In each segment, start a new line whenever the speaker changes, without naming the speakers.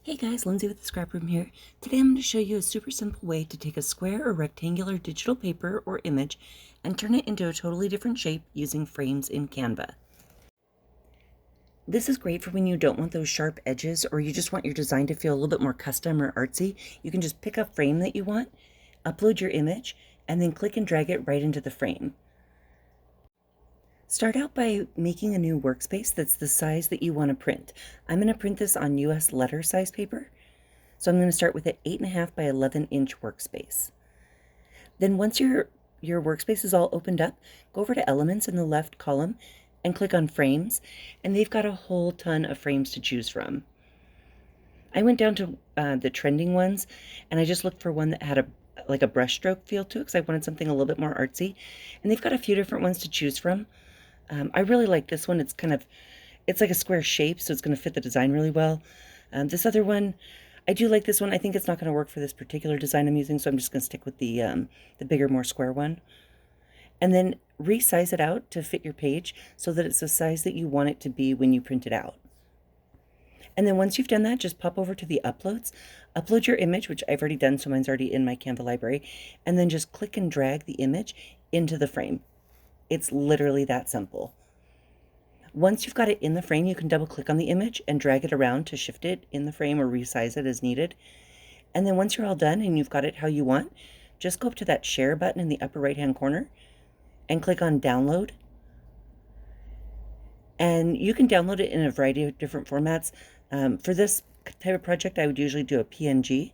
Hey guys, Lindsay with the Scrap Room here. Today I'm going to show you a super simple way to take a square or rectangular digital paper or image and turn it into a totally different shape using frames in Canva. This is great for when you don't want those sharp edges or you just want your design to feel a little bit more custom or artsy. You can just pick a frame that you want, upload your image, and then click and drag it right into the frame. Start out by making a new workspace that's the size that you want to print. I'm going to print this on US letter size paper. So I'm going to start with an 8.5 by 11-inch workspace. Then once your workspace is all opened up, go over to Elements in the left column and click on Frames, and they've got a whole ton of frames to choose from. I went down to the trending ones, and I just looked for one that had a brushstroke feel to it because I wanted something a little bit more artsy. And they've got a few different ones to choose from. I really like this one. It's like a square shape, so it's going to fit the design really well. This other one, I do like this one. I think it's not going to work for this particular design I'm using, so I'm just going to stick with the bigger, more square one. And then resize it out to fit your page so that it's the size that you want it to be when you print it out. And then once you've done that, just pop over to the uploads, upload your image, which I've already done, so mine's already in my Canva library, and then just click and drag the image into the frame. It's literally that simple. Once you've got it in the frame, you can double click on the image and drag it around to shift it in the frame or resize it as needed. And then once you're all done and you've got it how you want, just go up to that share button in the upper right hand corner and click on download. And you can download it in a variety of different formats. For this type of project, I would usually do a PNG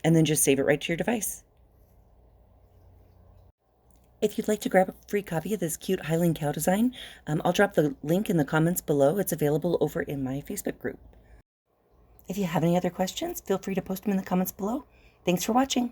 and then just save it right to your device. If you'd like to grab a free copy of this cute Highland Cow design, I'll drop the link in the comments below. It's available over in my Facebook group. If you have any other questions, feel free to post them in the comments below. Thanks for watching.